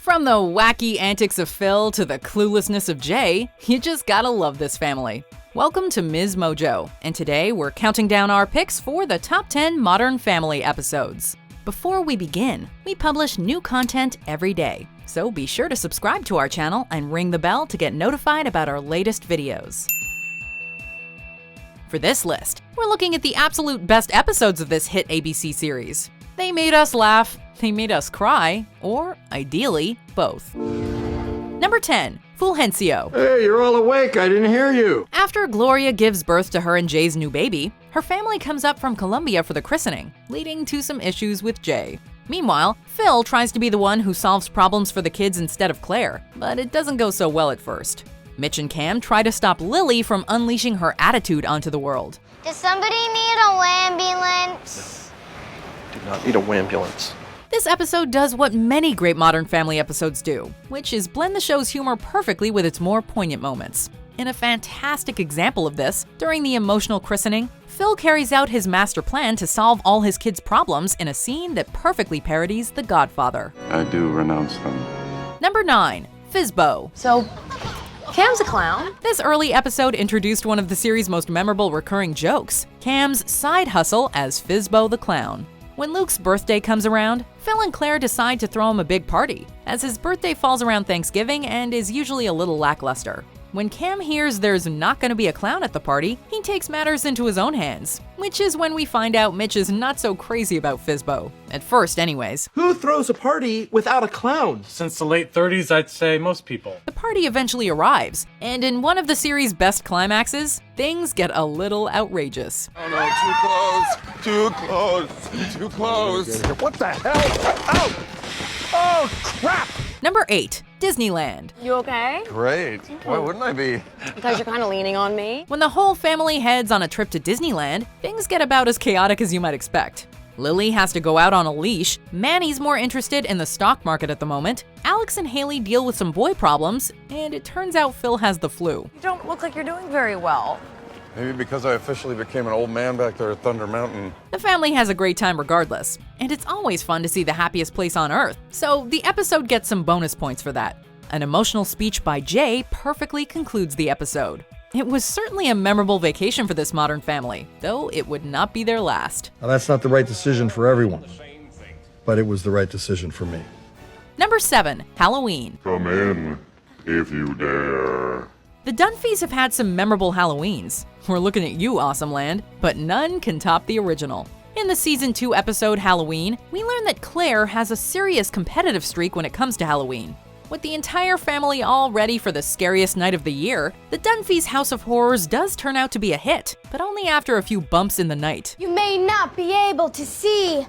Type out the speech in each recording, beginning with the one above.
From the wacky antics of Phil to the cluelessness of Jay, you just gotta love this family. Welcome to MsMojo, and today we're counting down our picks for the top 10 Modern Family episodes. Before we begin, we publish new content every day, so be sure to subscribe to our channel and ring the bell to get notified about our latest videos. For this list, we're looking at the absolute best episodes of this hit ABC series. They made us laugh, they made us cry, or, ideally, both. Number 10. Fulgencio. Hey, you're all awake. I didn't hear you. After Gloria gives birth to her and Jay's new baby, her family comes up from Colombia for the christening, leading to some issues with Jay. Meanwhile, Phil tries to be the one who solves problems for the kids instead of Claire, but it doesn't go so well at first. Mitch and Cam try to stop Lily from unleashing her attitude onto the world. Does somebody need a ambulance? Do not need a wambulance. This episode does what many great Modern Family episodes do, which is blend the show's humor perfectly with its more poignant moments. In a fantastic example of this, during the emotional christening, Phil carries out his master plan to solve all his kids' problems in a scene that perfectly parodies The Godfather. I do renounce them. Number 9. Fizbo. So, Cam's a clown. This early episode introduced one of the series' most memorable recurring jokes, Cam's side hustle as Fizbo the Clown. When Luke's birthday comes around, Phil and Claire decide to throw him a big party, as his birthday falls around Thanksgiving and is usually a little lackluster. When Cam hears there's not going to be a clown at the party, he takes matters into his own hands, which is when we find out Mitch is not so crazy about Fizbo. At first, anyways. Who throws a party without a clown? Since the late 30s, I'd say most people. The party eventually arrives, and in one of the series' best climaxes, things get a little outrageous. Oh no, too close, too close. What the hell? Ow! Oh, crap! Number 8. Disneyland. You okay? Great. Why wouldn't I be? Because you're kind of leaning on me. When the whole family heads on a trip to Disneyland, things get about as chaotic as you might expect. Lily has to go out on a leash, Manny's more interested in the stock market at the moment, Alex and Haley deal with some boy problems, and it turns out Phil has the flu. You don't look like you're doing very well. Maybe because I officially became an old man back there at Thunder Mountain. The family has a great time regardless, and it's always fun to see the happiest place on earth, so the episode gets some bonus points for that. An emotional speech by Jay perfectly concludes the episode. It was certainly a memorable vacation for this Modern Family, though it would not be their last. Now, that's not the right decision for everyone, but it was the right decision for me. Number 7. Halloween. Come in, if you dare. The Dunphys have had some memorable Halloweens. We're looking at you, Awesome Land, but none can top the original. In the Season 2 episode Halloween, we learn that Claire has a serious competitive streak when it comes to Halloween. With the entire family all ready for the scariest night of the year, the Dunphys' House of Horrors does turn out to be a hit, but only after a few bumps in the night. You may not be able to see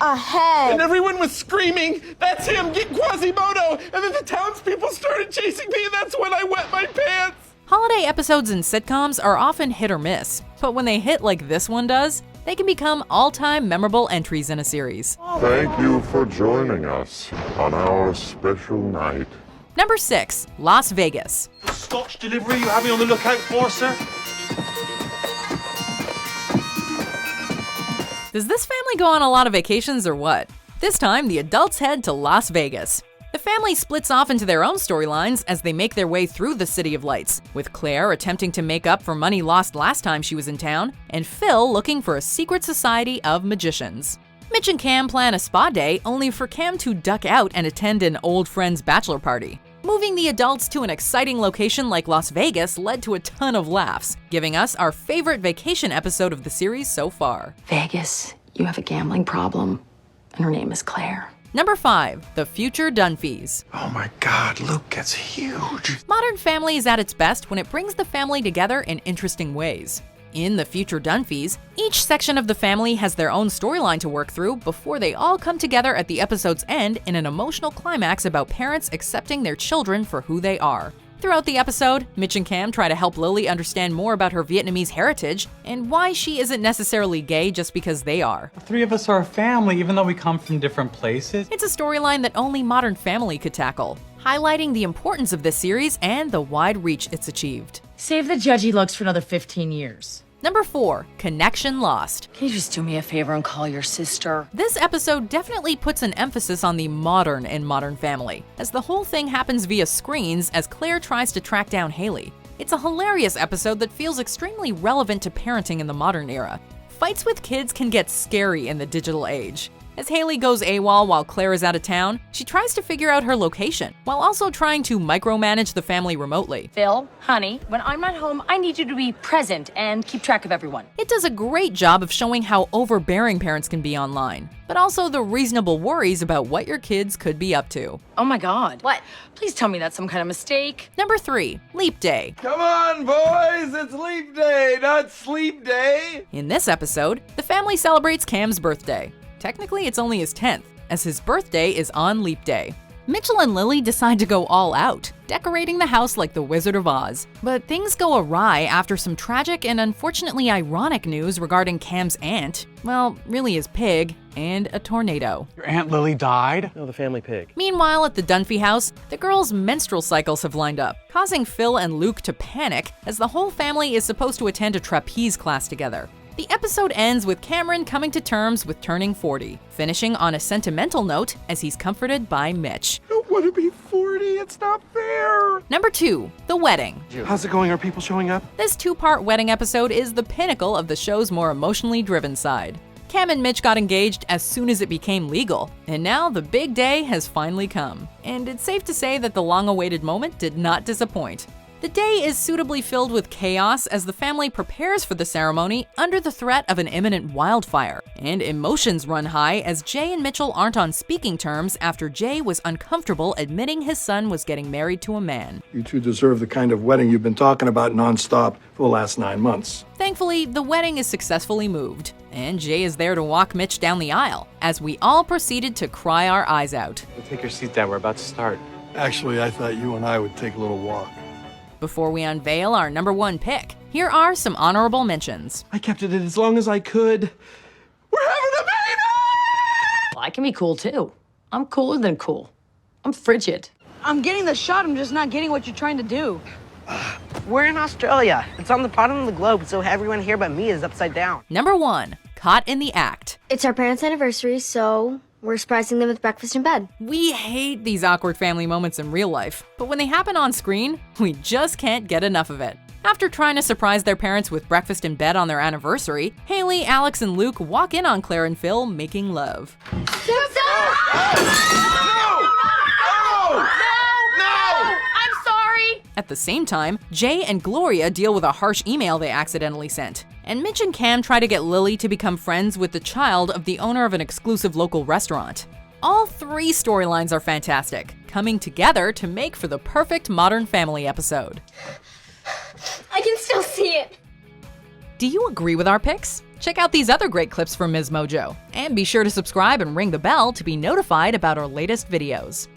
ahead. And everyone was screaming, "That's him, get Quasimodo!" And then the townspeople started chasing me, and that's when I wet my pants. Holiday episodes in sitcoms are often hit or miss, but when they hit like this one does, they can become all-time memorable entries in a series. Thank you for joining us on our special night. Number 6. Las Vegas. Scotch delivery you have me on the lookout for, sir? Does this family go on a lot of vacations or what? This time, the adults head to Las Vegas. The family splits off into their own storylines as they make their way through the City of Lights, with Claire attempting to make up for money lost last time she was in town, and Phil looking for a secret society of magicians. Mitch and Cam plan a spa day, only for Cam to duck out and attend an old friend's bachelor party. Moving the adults to an exciting location like Las Vegas led to a ton of laughs, giving us our favorite vacation episode of the series so far. Vegas, you have a gambling problem, and her name is Claire. Number 5. The Future Dunphys. Oh my God, Luke gets huge. Modern Family is at its best when it brings the family together in interesting ways. In The Future Dunphys, each section of the family has their own storyline to work through before they all come together at the episode's end in an emotional climax about parents accepting their children for who they are. Throughout the episode, Mitch and Cam try to help Lily understand more about her Vietnamese heritage and why she isn't necessarily gay just because they are. The three of us are a family, even though we come from different places. It's a storyline that only Modern Family could tackle, highlighting the importance of this series and the wide reach it's achieved. Save the judgy looks for another 15 years. Number 4, connection lost. Can you just do me a favor and call your sister? This episode definitely puts an emphasis on the modern in Modern Family, as the whole thing happens via screens as Claire tries to track down Haley. It's a hilarious episode that feels extremely relevant to parenting in the modern era. Fights with kids can get scary in the digital age. As Haley goes AWOL while Claire is out of town, she tries to figure out her location, while also trying to micromanage the family remotely. Phil, honey, when I'm not home, I need you to be present and keep track of everyone. It does a great job of showing how overbearing parents can be online, but also the reasonable worries about what your kids could be up to. Oh my God. What? Please tell me that's some kind of mistake. Number 3, Leap Day. Come on, boys, it's leap day, not sleep day. In this episode, the family celebrates Cam's birthday. Technically, it's only his 10th, as his birthday is on Leap Day. Mitchell and Lily decide to go all out, decorating the house like the Wizard of Oz. But things go awry after some tragic and unfortunately ironic news regarding Cam's aunt, well, really his pig, and a tornado. Your Aunt Lily died? No, the family pig. Meanwhile, at the Dunphy house, the girls' menstrual cycles have lined up, causing Phil and Luke to panic as the whole family is supposed to attend a trapeze class together. The episode ends with Cameron coming to terms with turning 40, finishing on a sentimental note as he's comforted by Mitch. I don't want to be 40, it's not fair. Number 2, the wedding. How's it going? Are people showing up? This 2-part wedding episode is the pinnacle of the show's more emotionally driven side. Cam and Mitch got engaged as soon as it became legal, and now the big day has finally come. And it's safe to say that the long-awaited moment did not disappoint. The day is suitably filled with chaos as the family prepares for the ceremony under the threat of an imminent wildfire. And emotions run high as Jay and Mitchell aren't on speaking terms after Jay was uncomfortable admitting his son was getting married to a man. You two deserve the kind of wedding you've been talking about nonstop for the last 9 months. Thankfully, the wedding is successfully moved, and Jay is there to walk Mitch down the aisle as we all proceeded to cry our eyes out. We'll take your seat, Dad. We're about to start. Actually, I thought you and I would take a little walk. Before we unveil our number 1 pick, here are some honorable mentions. I kept it in as long as I could. We're having a baby! Well, I can be cool too. I'm cooler than cool. I'm frigid. I'm getting the shot, I'm just not getting what you're trying to do. We're in Australia. It's on the bottom of the globe, so everyone here but me is upside down. Number 1, caught in the act. It's our parents' anniversary, so we're surprising them with breakfast in bed. We hate these awkward family moments in real life, but when they happen on screen, we just can't get enough of it. After trying to surprise their parents with breakfast in bed on their anniversary, Haley, Alex, and Luke walk in on Claire and Phil making love. At the same time, Jay and Gloria deal with a harsh email they accidentally sent. And Mitch and Cam try to get Lily to become friends with the child of the owner of an exclusive local restaurant. All 3 storylines are fantastic, coming together to make for the perfect Modern Family episode. I can still see it. Do you agree with our picks? Check out these other great clips from MsMojo, and be sure to subscribe and ring the bell to be notified about our latest videos.